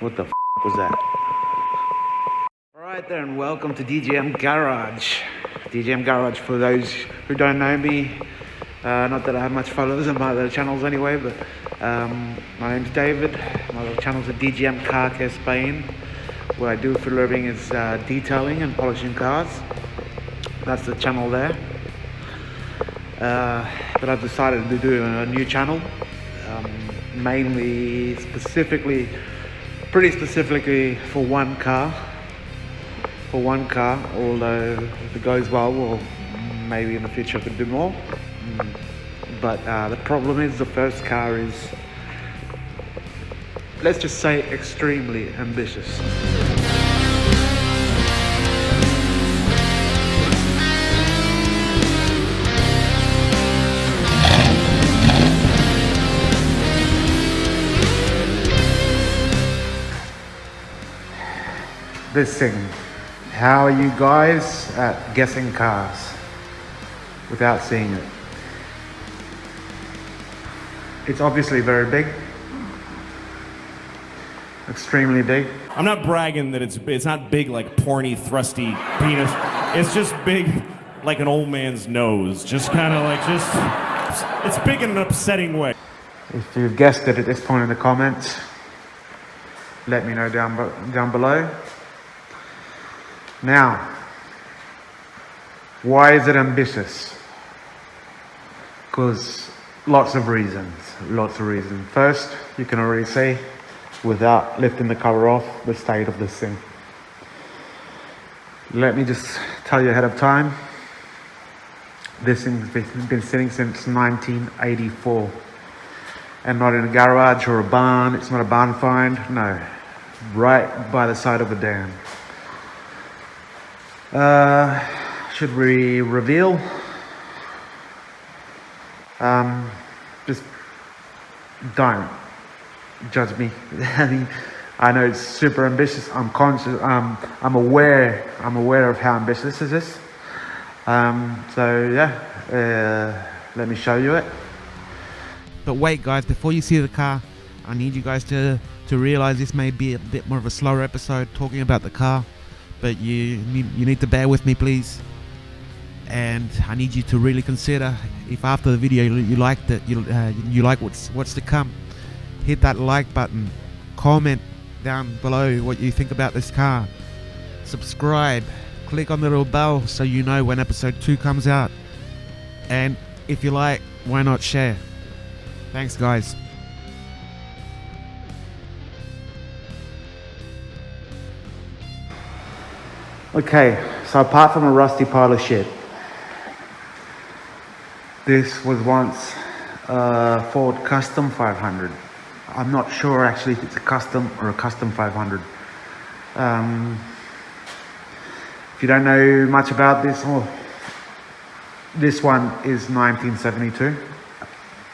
What the f was that? Alright then, welcome to DGM Garage. DGM Garage, for those who don't know me, not that I have much followers on my other channels anyway, but my name's David. My other channel's at DGM Car Care Spain. What I do for a living is detailing and polishing cars. That's the channel there. But I've decided to do a new channel, pretty specifically for one car. Although if it goes well, maybe in the future I could do more. But the problem is the first car is, let's just say, extremely ambitious. This thing. How are you guys at guessing cars without seeing it? It's obviously very big. Extremely big. I'm not bragging that it's not big like porny, thrusty penis. It's just big like an old man's nose. Just kind of like, it's big in an upsetting way. If you've guessed it at this point in the comments, let me know down below. Now, why is it ambitious? Because lots of reasons. First, you can already see, without lifting the cover off, the state of this thing. Let me just tell you ahead of time, this thing's been sitting since 1984. And not in a garage or a barn. It's not a barn find, no. Right by the side of a dam. Should we reveal? Just don't judge me. I mean, I know it's super ambitious. I'm conscious. I'm aware of how ambitious this is. So yeah, let me show you it. But wait, guys, before you see the car, I need you guys to realize this may be a bit more of a slower episode talking about the car. But you need to bear with me, please. And I need you to really consider, if after the video you liked it, you like what's to come, hit that like button, comment down below what you think about this car, subscribe, click on the little bell so you know when episode 2 comes out, and if you like, why not share? Thanks, guys. Okay, so apart from a rusty pile of shit, this was once a Ford Custom 500. I'm not sure actually if it's a custom or a custom 500. If you don't know much about this, this one is 1972.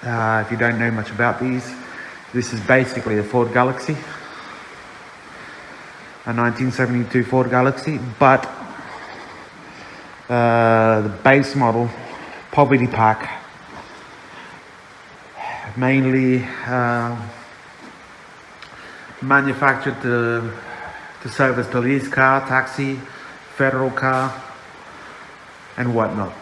If you don't know much about these, this is basically a Ford Galaxy. A 1972 Ford Galaxy, but the base model, poverty pack, mainly manufactured to serve as police car, taxi, federal car, and whatnot.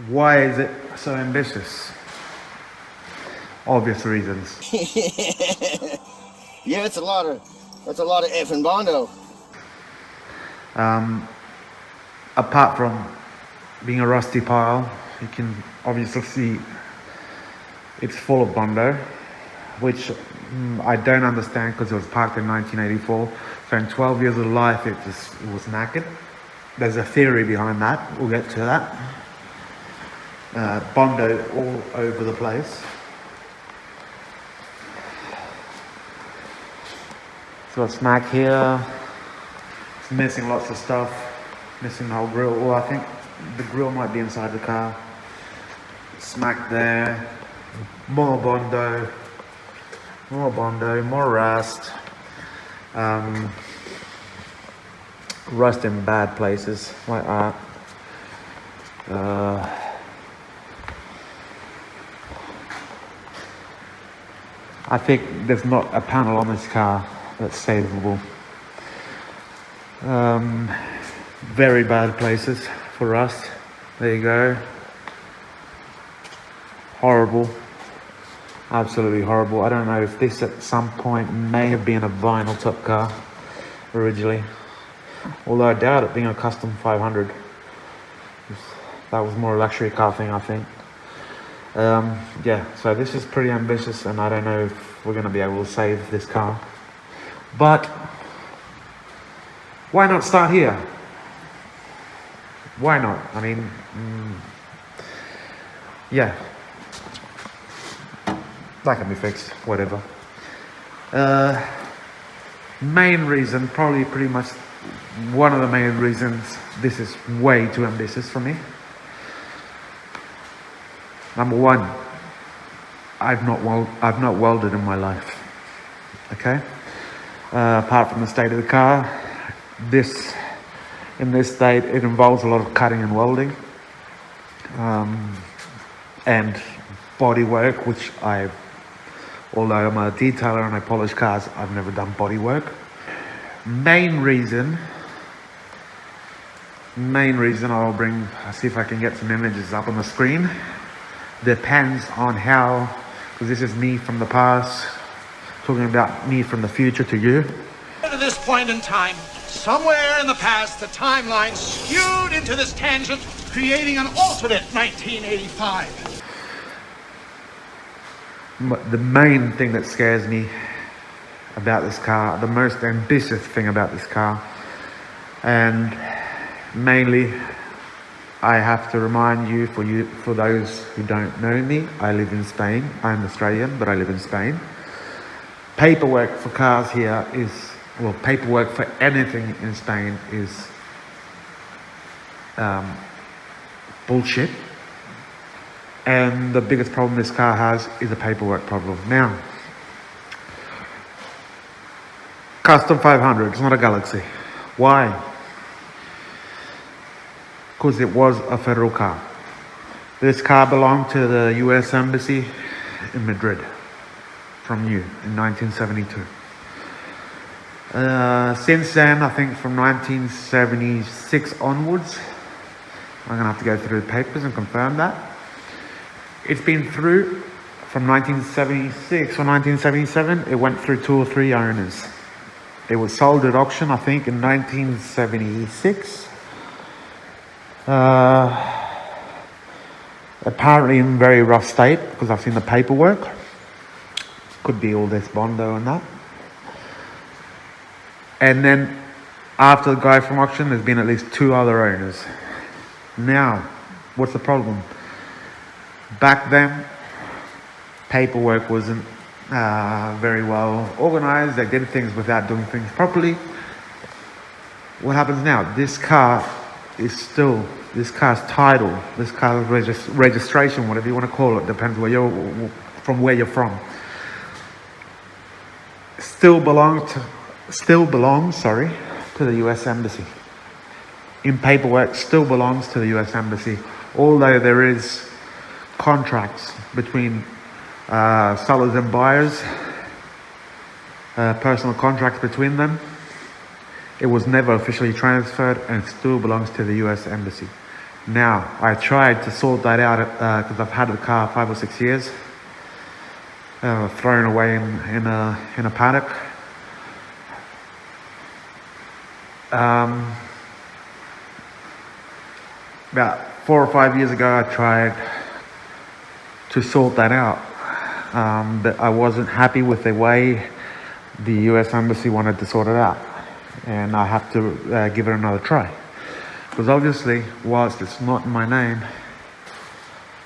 Why is it so ambitious? Obvious reasons. Yeah, that's a lot of effing bondo. Apart from being a rusty pile, you can obviously see it's full of bondo, which I don't understand because it was parked in 1984. So in 12 years of life, it was knackered. There's a theory behind that. We'll get to that. Bondo all over the place. So a smack here. It's missing lots of stuff. Missing the whole grill. Well, I think the grill might be inside the car. Smack there. More Bondo. More Bondo. More rust. Rust in bad places like that. I think there's not a panel on this car that's savable. Very bad places for rust. There you go. Horrible. Absolutely horrible. I don't know if this at some point may have been a vinyl top car originally. Although I doubt it being a custom 500. That was more a luxury car thing, I think. Yeah, so this is pretty ambitious, and I don't know if we're going to be able to save this car. But why not start here? Why not? I mean, yeah, that can be fixed, whatever. Main reason, probably pretty much one of the main reasons this is way too ambitious for me. Number one, I've not welded in my life. Okay, apart from the state of the car, in this state it involves a lot of cutting and welding, and body work, which although I'm a detailer and I polish cars, I've never done body work. Main reason I'll see if I can get some images up on the screen. Depends on how, because this is me from the past, talking about me from the future to you. At this point in time, somewhere in the past, the timeline skewed into this tangent, creating an alternate 1985. The main thing that scares me about this car, the most ambitious thing about this car, and mainly I have to remind you, for those who don't know me, I live in Spain. I'm Australian, but I live in Spain. Paperwork for cars here is, well, paperwork for anything in Spain is bullshit. And the biggest problem this car has is a paperwork problem. Now, custom 500, it's not a Galaxy. Why? Because it was a federal car. This car belonged to the US Embassy in Madrid from you in 1972. Since then, I think from 1976 onwards, I'm gonna have to go through the papers and confirm that. It's been through from 1976 or 1977, it went through 2 or 3 owners. It was sold at auction, I think, in 1976. Apparently in very rough state, because I've seen the paperwork. Could be all this Bondo and that. And then after the guy from auction, there's been at least 2 other owners. Now, what's the problem? Back then, paperwork wasn't very well organized. They did things without doing things properly. What happens now? This car's title, this car's registration, whatever you want to call it, depends where you're from. Still belongs to the US Embassy. In paperwork, still belongs to the US Embassy, although there is contracts between sellers and buyers, personal contracts between them. It was never officially transferred and still belongs to the US Embassy. Now, I tried to sort that out because I've had the car 5 or 6 years, thrown away in a paddock. About 4 or 5 years ago, I tried to sort that out, but I wasn't happy with the way the US Embassy wanted to sort it out, and I have to give it another try. Because obviously, whilst it's not in my name,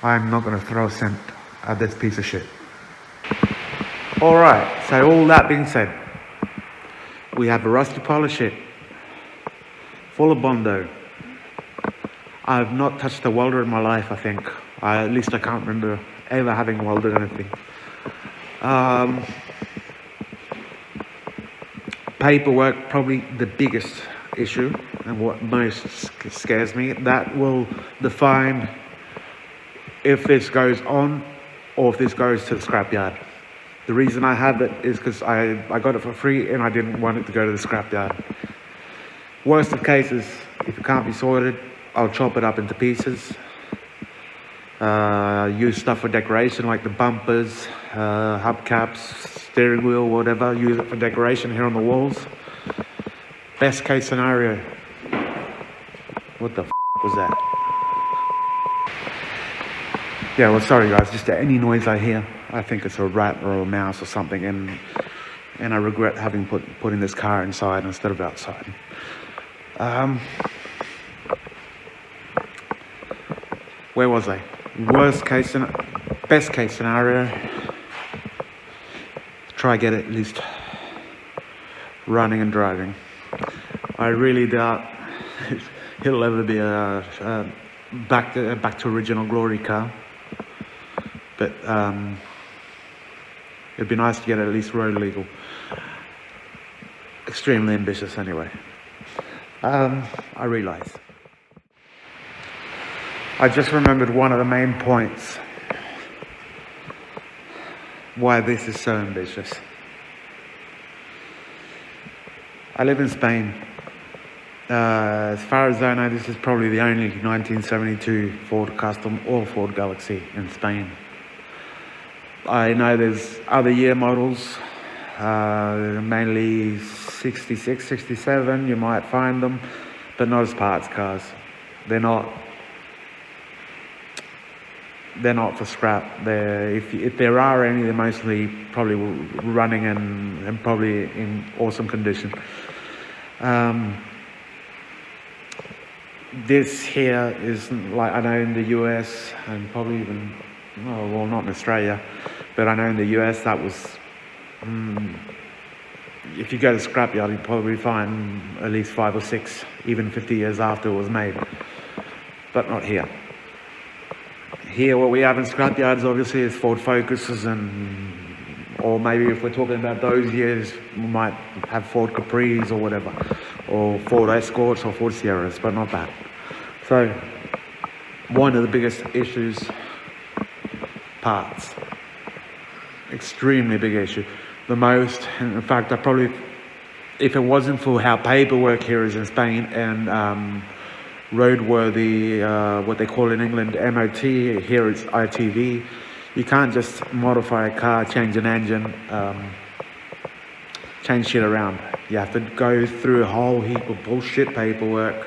I'm not going to throw a cent at this piece of shit. Alright, so all that being said, we have a rusty pile of shit, full of Bondo. I've not touched a welder in my life, I think. At least I can't remember ever having welded anything. Paperwork, probably the biggest issue and what most scares me. That will define if this goes on or if this goes to the scrapyard. The reason I have it is because I got it for free and I didn't want it to go to the scrapyard. Worst of cases, if it can't be sorted, I'll chop it up into pieces. Use stuff for decoration like the bumpers, hubcaps, steering wheel, whatever. Use it for decoration here on the walls. Best case scenario. What the f was that? Yeah, well, sorry guys, just any noise I hear, I think it's a rat or a mouse or something, and I regret having putting this car inside instead of outside. Where was I? Best case scenario, try get it at least running and driving. I really doubt it'll ever be a back to original glory car, but it'd be nice to get it at least road legal. Extremely ambitious anyway. I realise. I just remembered one of the main points why this is so ambitious. I live in Spain. As far as I know, this is probably the only 1972 Ford Custom or Ford Galaxy in Spain. I know there's other year models, mainly 66, 67, you might find them, but not as parts cars. They're not for scrap. If there are any, they're mostly probably running and probably in awesome condition. This here is, like, I know in the US and probably even, well, not in Australia, but I know in the US that was, if you go to scrapyard, you'd probably find at least 5 or 6, even 50 years after it was made, but not here. Here, what we have in scrapyards obviously is Ford Focuses, or maybe if we're talking about those years, we might have Ford Capris or whatever, or Ford Escorts or Ford Sierras, but not that. So, one of the biggest issues, parts. Extremely big issue. The most, in fact, I probably, if it wasn't for how paperwork here is in Spain and roadworthy, what they call in England MOT, here it's ITV. You can't just modify a car, change an engine, change shit around. You have to go through a whole heap of bullshit paperwork.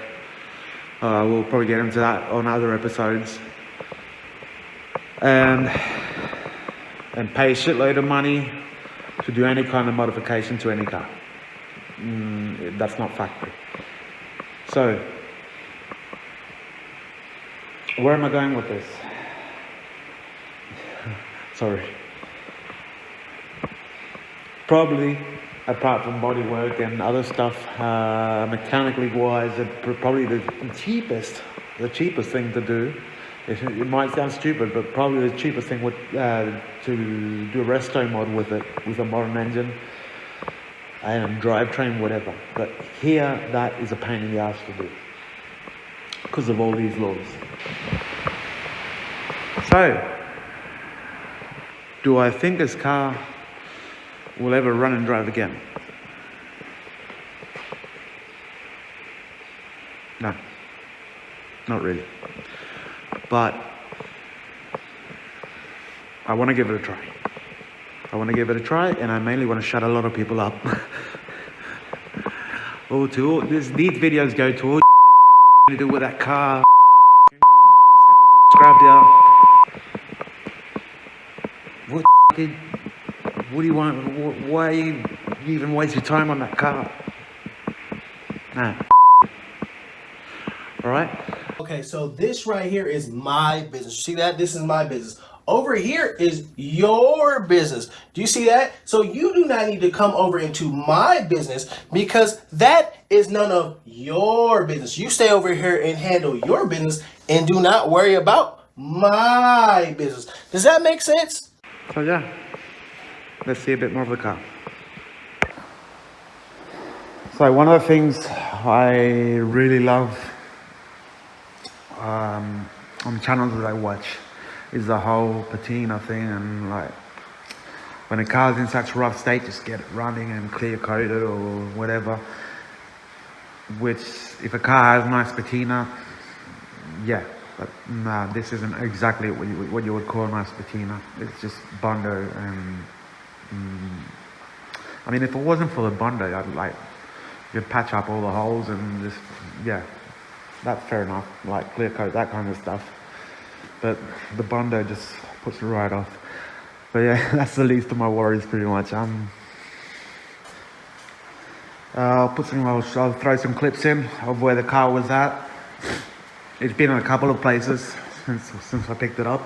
We'll probably get into that on other episodes. And pay a shitload of money to do any kind of modification to any car. That's not factory. So, where am I going with this? Sorry. Probably, apart from bodywork and other stuff, mechanically wise, probably the cheapest thing to do. It might sound stupid, but probably the cheapest thing would to do a resto mod with it, with a modern engine and drivetrain, whatever. But here, that is a pain in the ass to do because of all these laws. So, do I think this car will ever run and drive again? No, not really. But I want to give it a try. And I mainly want to shut a lot of people up. These videos go to all to do with that car. Scrapyard. What do you want? Why you even waste your time on that car? Nah. Alright? Okay, so this right here is my business. See that? This is my business. Over here is your business. Do you see that? So you do not need to come over into my business because that is none of your business. You stay over here and handle your business and do not worry about my business. Does that make sense? So yeah, let's see a bit more of the car. So one of the things I really love on channels that I watch is the whole patina thing, and like when a car's in such rough state, just get it running and clear coated or whatever. Which, if a car has nice patina, yeah, but nah, this isn't exactly what you would call a nice patina. It's just Bondo, and I mean, if it wasn't for the Bondo, you'd patch up all the holes and just, yeah, that's fair enough, like clear coat, that kind of stuff. But the Bondo just puts it right off. But yeah, that's the least of my worries pretty much. I'll throw some clips in of where the car was at. It's been in a couple of places since I picked it up.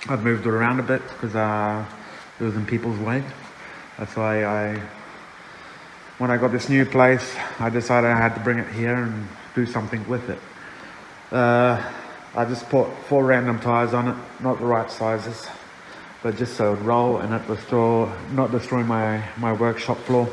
I've moved it around a bit because it was in people's way. That's why when I got this new place, I decided I had to bring it here and do something with it. I just put 4 random tires on it, not the right sizes, but just so it would roll and not destroy my workshop floor.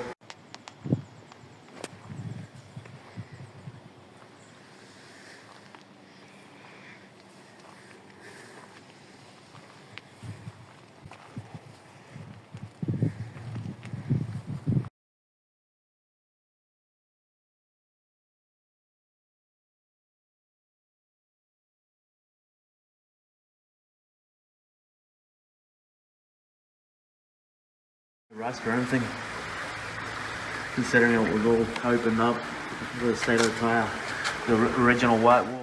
Rust or anything, considering it was all opened up with a state of the tire, the original white wall.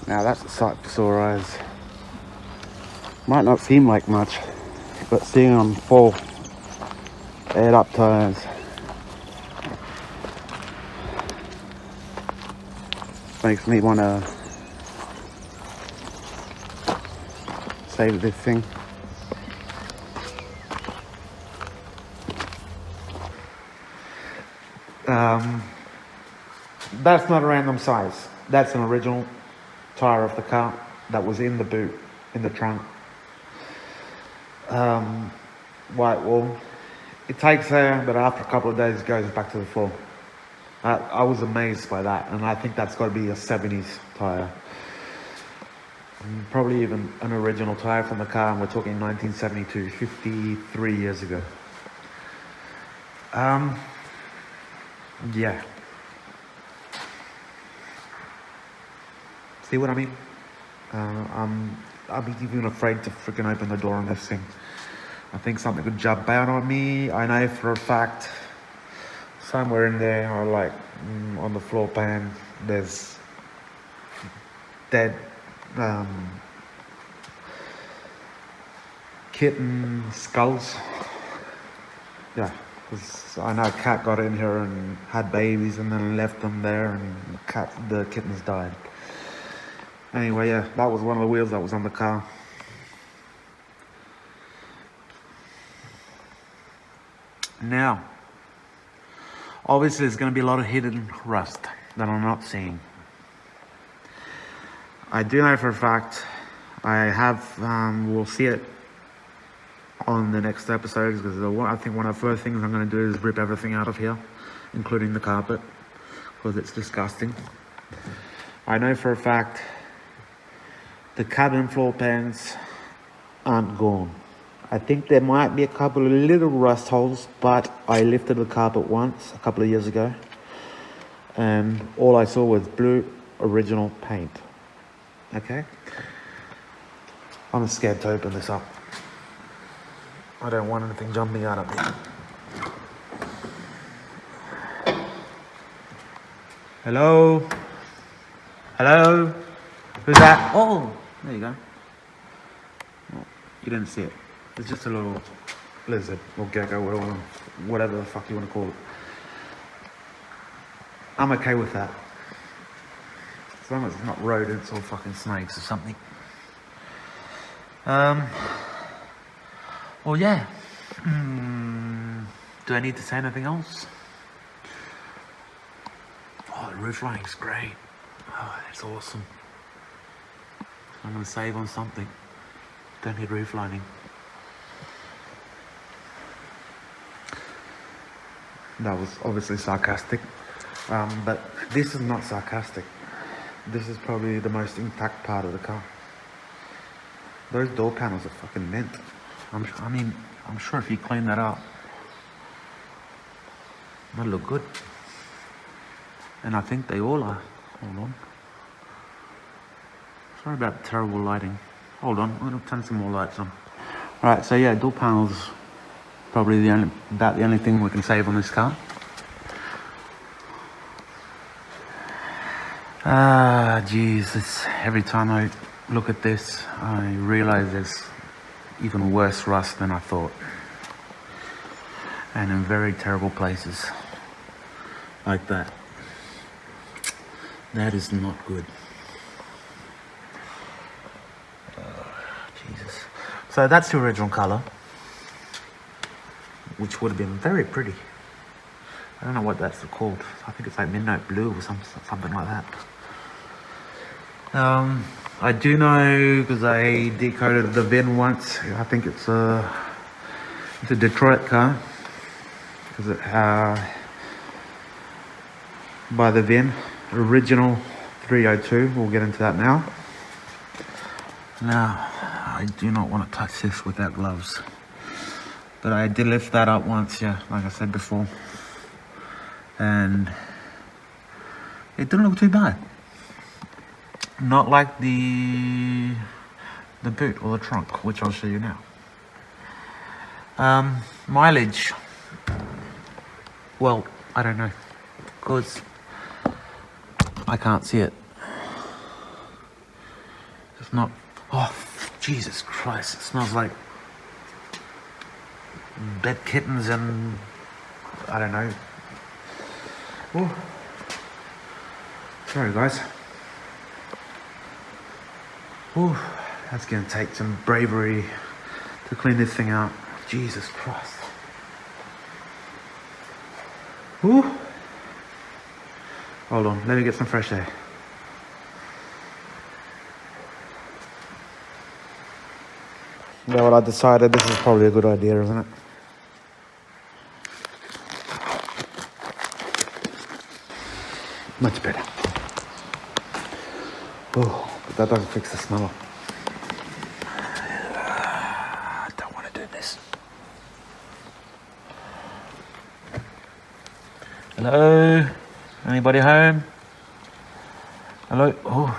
Now that's a sight for sore eyes. Might not seem like much, but seeing them fall aired up tires makes me want to save this thing. That's not a random size. That's an original tire of the car that was in the boot, in the trunk. White wall. It takes there, but after a couple of days it goes back to the floor. I was amazed by that, and I think that's got to be a 70s tire. Probably even an original tire from the car, and we're talking 1972, 53 years ago. Yeah. See what I mean? I'm even afraid to freaking open the door on this thing. I think something could jump out on me. I know for a fact somewhere in there, or like on the floor pan, there's dead kitten skulls. Yeah, because I know a cat got in here and had babies and then left them there, and the kittens died. Anyway, yeah, that was one of the wheels that was on the car. Now, obviously there's going to be a lot of hidden rust that I'm not seeing. I do know for a fact, we'll see it on the next episodes, because I think one of the first things I'm going to do is rip everything out of here, including the carpet, because it's disgusting. I know for a fact the cabin floor pans aren't gone. I think there might be a couple of little rust holes, but I lifted the carpet once a couple of years ago and all I saw was blue original paint. Okay? I'm scared to open this up. I don't want anything jumping out at me. Hello? Hello? Who's that? Oh, there you go. Oh, you didn't see it. It's just a little lizard or gecko, whatever the fuck you want to call it. I'm okay with that. As long as it's not rodents or fucking snakes or something. Well, yeah. Do I need to say anything else? Oh, the roof lining's great. Oh, that's awesome. I'm gonna save on something. Don't need roof lining. That was obviously sarcastic, but this is not sarcastic. This is probably the most intact part of the car. Those door panels are fucking mint. I'm sure if you clean that up, that'll look good. And I think they all are. Hold on. Sorry about the terrible lighting. Hold on, I'm gonna turn some more lights on. Alright, so yeah, door panels, probably about the only thing we can save on this car. Jesus, every time I look at this, I realize there's even worse rust than I thought. And in very terrible places. Like that. That is not good. Jesus. So that's the original color, which would have been very pretty. I don't know what that's called. I think it's like midnight blue or something like that. I do know, because I decoded the VIN once. I think it's a Detroit car, because it by the VIN original 302. We'll get into that now. Now, I do not want to touch this without gloves, but I did lift that up once, yeah, like I said before, and it didn't look too bad. Not like the boot or the trunk, which I'll show you now. Mileage, well, I don't know, because I can't see it. It's not. Oh, Jesus Christ, it smells like dead kittens and I don't know. Oh, sorry guys. Oh, that's gonna take some bravery to clean this thing out. Jesus Christ. Ooh. Hold on, let me get some fresh air. Yeah, well, I decided this is probably a good idea, isn't it? Much better. Oh, but that doesn't fix the smell. I don't want to do this. Hello? Anybody home? Hello? Oh,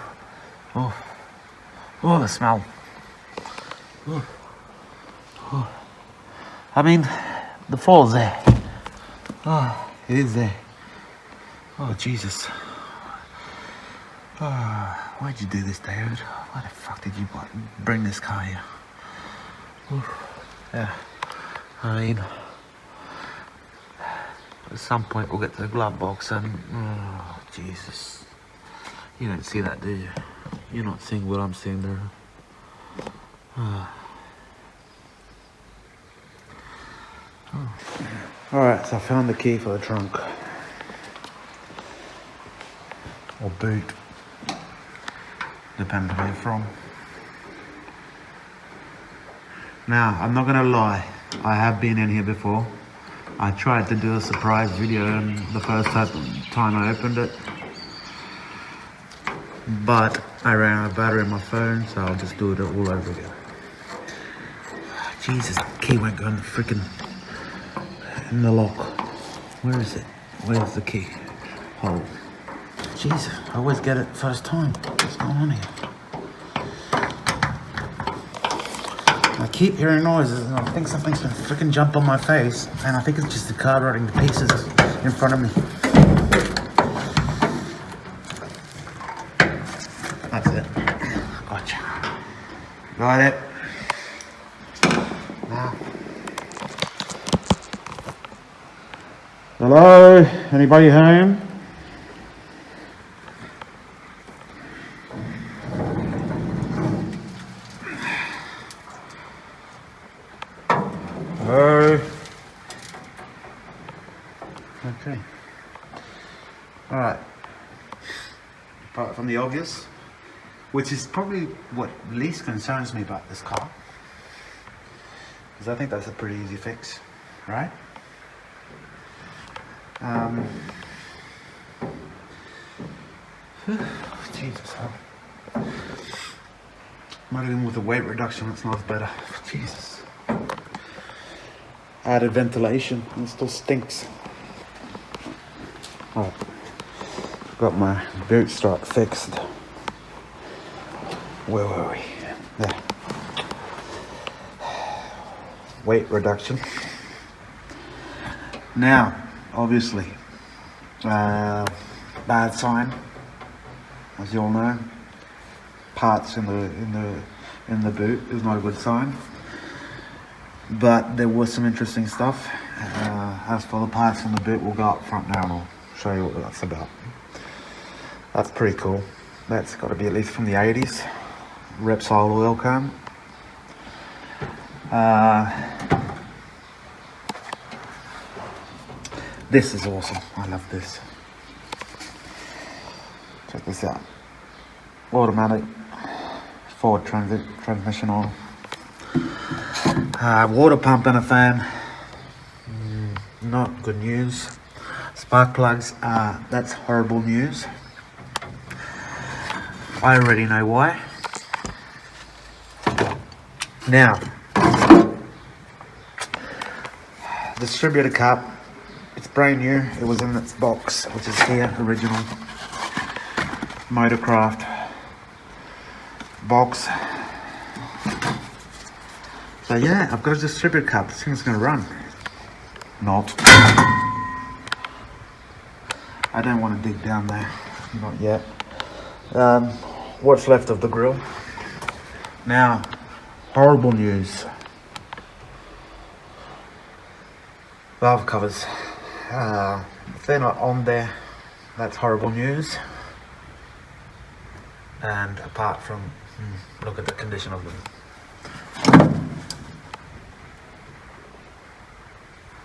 the smell. I mean, the fall's there. Oh, it is there. Oh, Jesus. Oh, why'd you do this, David? Why the fuck did you bring this car here? Yeah, I mean, at some point we'll get to the glove box and, oh, Jesus. You don't see that, do you? You're not seeing what I'm seeing there. Alright, so I found the key for the trunk. Or boot. Depending on where you're from. Now, I'm not gonna lie, I have been in here before. I tried to do a surprise video and the first time I opened it. But I ran out of battery in my phone, so I'll just do it all over again. Jesus, the key won't go in the freaking in the lock. Where is it? Where's the key hole? Jesus, I always get it first time. What's going on here? I keep hearing noises and I think something's gonna freaking jump on my face, and I think it's just the car running to pieces in front of me. That's it. Gotcha. Got it. Now. Hello? Anybody home? Hello? Okay. Alright. Apart from the obvious, which is probably what least concerns me about this car, because I think that's a pretty easy fix, right? Jesus, might even with the weight reduction, it's not better. Jesus. Added ventilation, and it still stinks. Oh, got my boot strap fixed. Where were we? There. Weight reduction. Now, obviously, bad sign, as you all know. Parts in the boot is not a good sign. But there was some interesting stuff. As for the parts in the boot, we'll go up front now and I'll show you what that's about. That's pretty cool. That's got to be at least from the 80s. Repsol oil can. This is awesome. I love this. Check this out. Automatic forward transmission oil. Water pump and a fan. Not good news. Spark plugs. That's horrible news. I already know why. Now, distributor cap. It's brand new. It was in its box, which is here, original Motorcraft box. So yeah, I've got a distributor cap. This thing's gonna run. Not. I don't want to dig down there. Not yet. What's left of the grill? Now, horrible news. Valve covers. If they're not on there, that's horrible news. And apart from, look at the condition of them.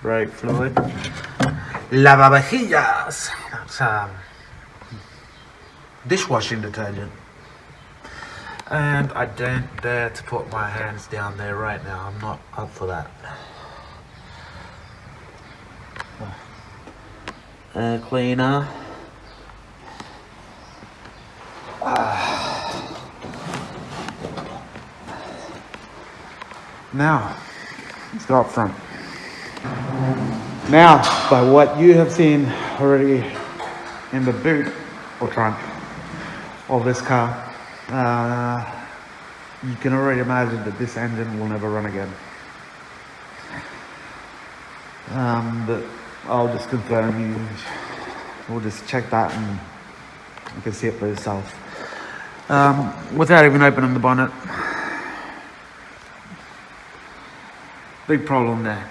Brake fluid. Lavavajillas. That's dishwashing detergent. And I don't dare to put my hands down there right now. I'm not up for that. Air cleaner. Now, let's go up front. Now, by what you have seen already in the boot or trunk of this car, you can already imagine that this engine will never run again. But I'll just confirm you. We'll just check that and you can see it for yourself. Without even opening the bonnet. Big problem there.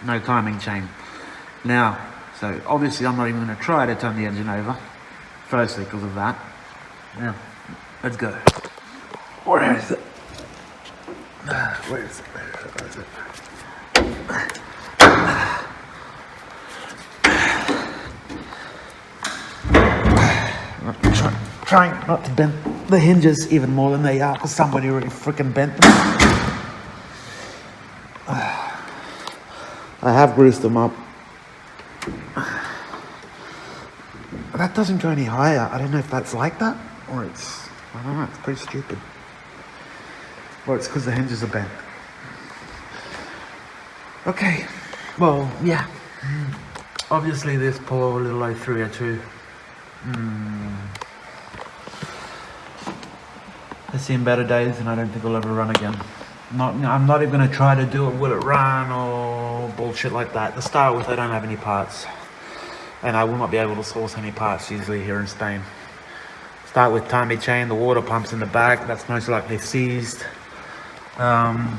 No timing chain. Now, so obviously I'm not even going to try to turn the engine over. Firstly, because of that. Now, let's go. Where is it? Where is it? Where is it? Trying not to bend the hinges even more than they are because somebody really freaking bent them. I have greased them up. That doesn't go any higher. I don't know if that's like that or it's, I don't know, it's pretty stupid. Or it's because the hinges are bent. Okay, well, yeah. Obviously this poor little 0302. I've seen better days and I don't think I'll ever run again. I'm not even going to try to do it, will it run or bullshit like that. To start with, I don't have any parts. And I will not be able to source any parts easily here in Spain. Start with timing chain, the water pumps in the back, that's most likely seized. I'm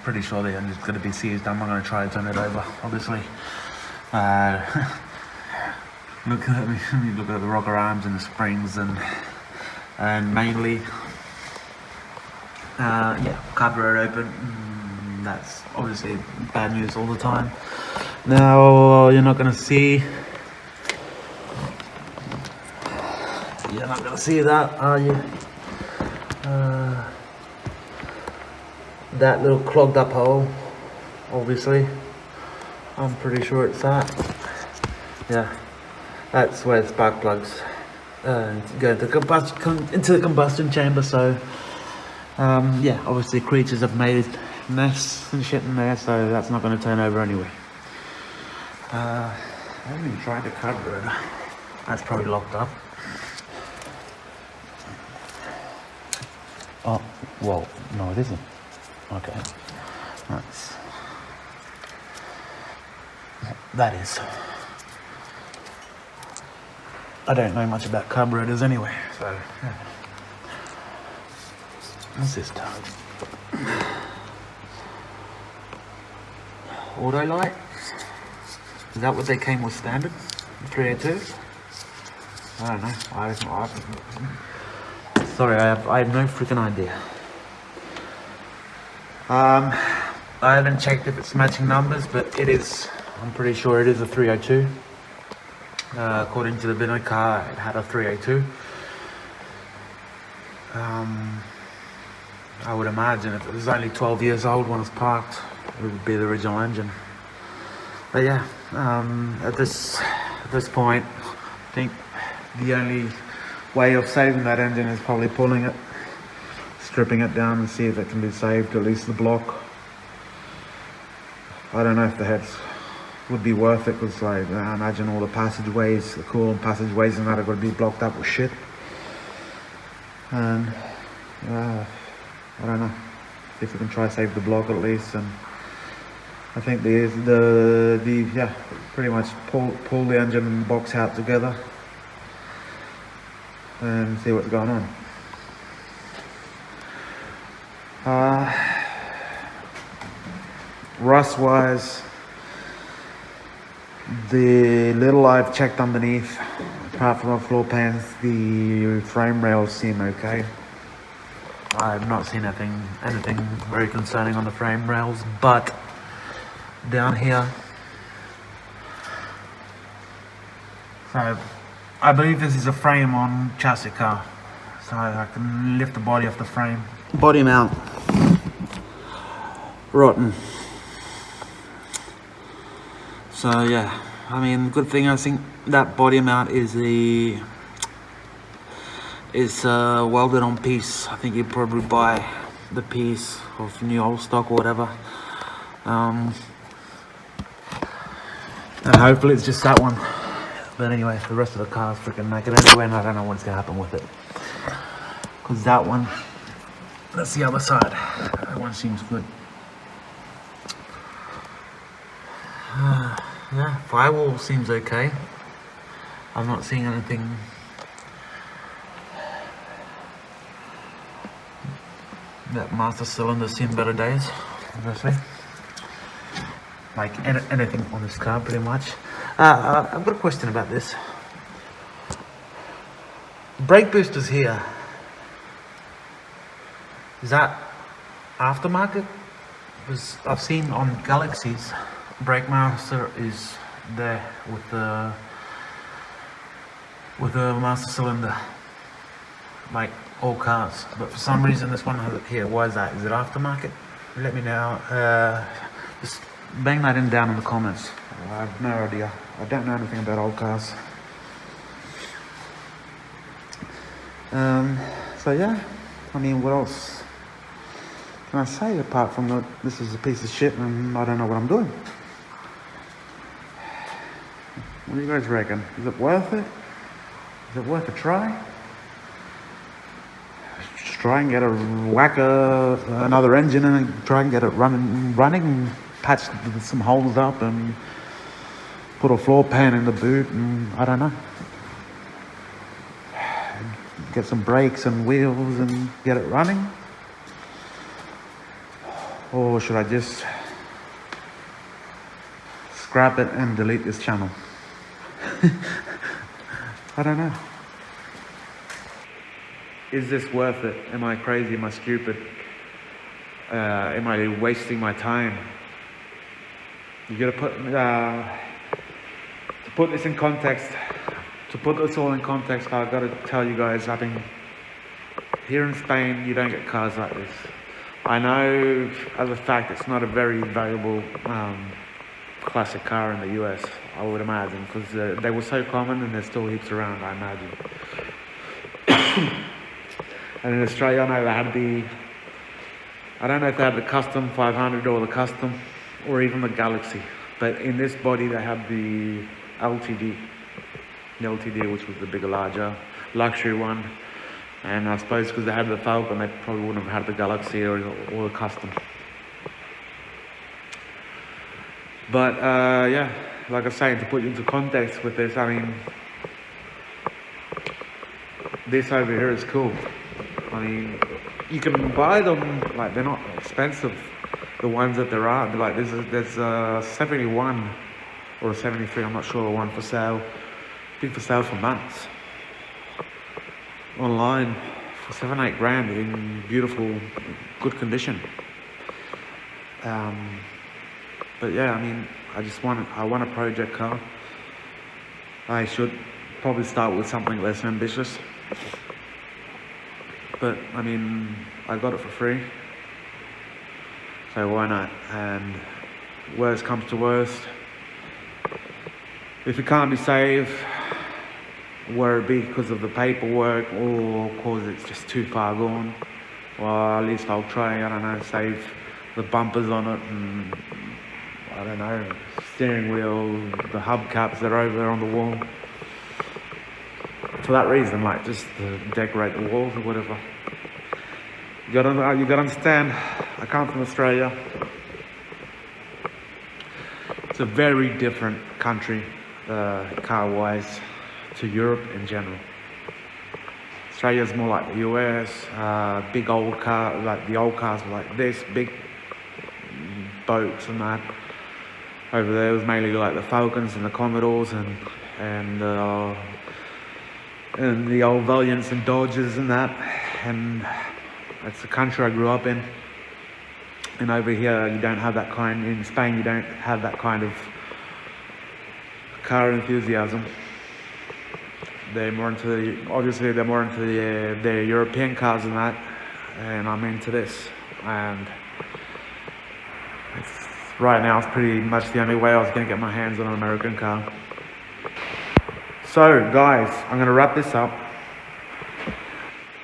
pretty sure the engine's going to be seized. I'm not going to try to turn it over, obviously. Look at the rocker arms and the springs and mainly carburetor open. That's obviously bad news all the time. Now you're not going to see that, are you? That little clogged up hole, obviously. I'm pretty sure it's that. Yeah. That's where the spark plugs go into the combustion chamber. So, yeah, obviously creatures have made nests and shit in there, so that's not going to turn over anyway. I haven't even tried to cover it. That's probably locked up. Oh, well, no, it isn't. Okay, that is. I don't know much about carburetors anyway, so yeah. What's this tag? Auto light? Is that what they came with standard? 302? I don't know. Sorry, I have no freaking idea. I haven't checked if it's matching numbers, but it is. I'm pretty sure it is a 302. According to the bin of car, it had a 302. I would imagine if it was only 12 years old when it was parked, it would be the original engine. But yeah, at this point, I think the only way of saving that engine is probably pulling it, stripping it down and see if it can be saved, at least the block. I don't know if the heads would be worth it because like, I imagine all the passageways, the coolant passageways and that are going to be blocked up with shit. And I don't know, see if we can try to save the block at least. And I think the pretty much pull the engine box out together and see what's going on. Rust wise, the little I've checked underneath, apart from the floor pans, the frame rails seem okay. I've not seen anything very concerning on the frame rails, but down here, so I believe this is a frame on chassis car, so I can lift the body off the frame. Body mount, rotten. So yeah, I mean, good thing I think that body mount is welded on piece. I think you'd probably buy the piece of new old stock or whatever. And hopefully it's just that one. But anyway, the rest of the car's freaking naked anyway, and I don't know what's gonna happen with it. Because that one, that's the other side. That one seems good. Yeah, firewall seems okay. I'm not seeing anything. That master cylinder's seen better days, obviously. Like anything on this car, pretty much. I've got a question about this. Brake boosters here. Is that aftermarket? Because I've seen on Galaxies, brake master is there with the master cylinder, like all cars. But for some reason, this one has it here. Why is that? Is it aftermarket? Let me know. Just bang that in down in the comments. I have no idea. I don't know anything about old cars. So yeah, I mean, what else can I say apart from that this is a piece of shit and I don't know what I'm doing? What do you guys reckon? Is it worth it? Is it worth a try? Just try and get another engine and try and get it running, patch some holes up and put a floor pan in the boot and I don't know. Get some brakes and wheels and get it running? Or should I just scrap it and delete this channel? I don't know. Is this worth it? Am I crazy? Am I stupid? Am I wasting my time? You gotta put, to put this in context, to put this all in context, I've got to tell you guys, I think here in Spain, you don't get cars like this. I know, as a fact, it's not a very valuable classic car in the US, I would imagine, because they were so common and there's still heaps around, I imagine. And in Australia, I know they had I don't know if they had the custom 500 or the custom, or even the Galaxy. But in this body, they had the LTD. The LTD, which was the bigger, larger, luxury one. And I suppose because they had the Falcon, they probably wouldn't have had the Galaxy or the custom. But yeah, like I was saying, to put you into context with this, I mean, this over here is cool. I mean, you can buy them, like they're not expensive, the ones that there are. Like there's a 71 or a 73, I'm not sure, one for sale. Been for sale for months. Online for 7-8 grand in beautiful, good condition. But yeah, I mean, I want a project car. I should probably start with something less ambitious. But I mean, I got it for free, so why not? And worst comes to worst, if it can't be saved, whether it be because of the paperwork or because it's just too far gone, well, at least I'll try, I don't know, save the bumpers on it and, I don't know, steering wheel, the hubcaps that are over there on the wall. For that reason, like, just to decorate the walls or whatever. You gotta understand, I come from Australia. It's a very different country, car-wise, to Europe in general. Australia's more like the US, big old car, like the old cars were like this, big boats and that. Over there it was mainly like the Falcons and the Commodores and the old Valiants and Dodges and that. And that's the country I grew up in. And over here you don't have that kind, in Spain you don't have that kind of car enthusiasm. They're more into the European cars and that, and I'm into this. And right now it's pretty much the only way I was going to get my hands on an American car. So guys, I'm going to wrap this up.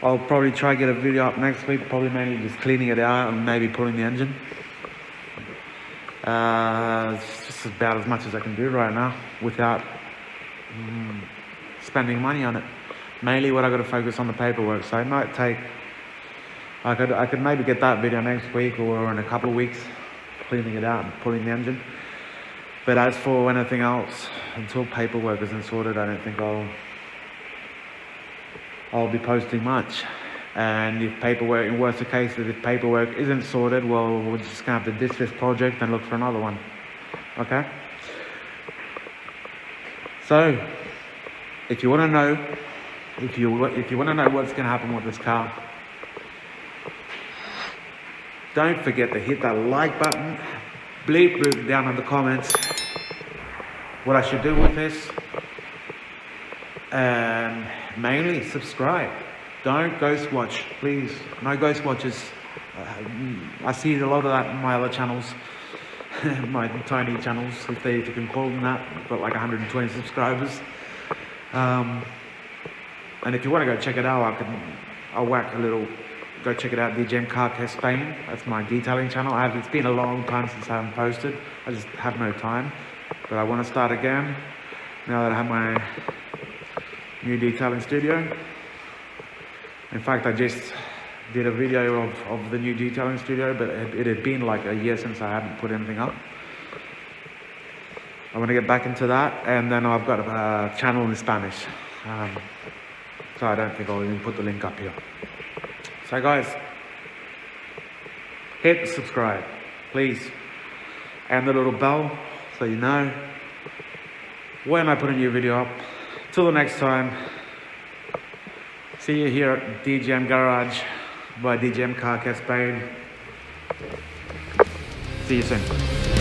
I'll probably try to get a video up next week, probably mainly just cleaning it out and maybe pulling the engine. It's just That's about as much as I can do right now without spending money on it. Mainly what I got to focus on the paperwork. So it might take, I could maybe get that video next week or in a couple of weeks, cleaning it out and pulling the engine. But as for anything else, until paperwork isn't sorted, I don't think I'll be posting much. And if paperwork, in worst of cases, if paperwork isn't sorted, well, we're just gonna have to ditch this project and look for another one. Okay? So, if you want to know, if you want to know what's gonna happen with this car, don't forget to hit that like button. Bleep bloop down in the comments what I should do with this, and mainly subscribe. Don't ghost watch, please. No ghost watches. I see a lot of that in my other channels, my tiny channels, if you can call them that. I've got like 120 subscribers. And if you want to go check it out, I'll whack a little. Go check it out, DJM Car Care Spain. That's my detailing channel. It's been a long time since I haven't posted. I just have no time. But I want to start again now that I have my new detailing studio. In fact, I just did a video of the new detailing studio, but it had been like a year since I hadn't put anything up. I want to get back into that, and then I've got a channel in Spanish. So I don't think I'll even put the link up here. So guys, hit subscribe, please, and the little bell so you know when I put a new video up. Till the next time, see you here at DJM Garage by DJM Car Care Spain. See you soon.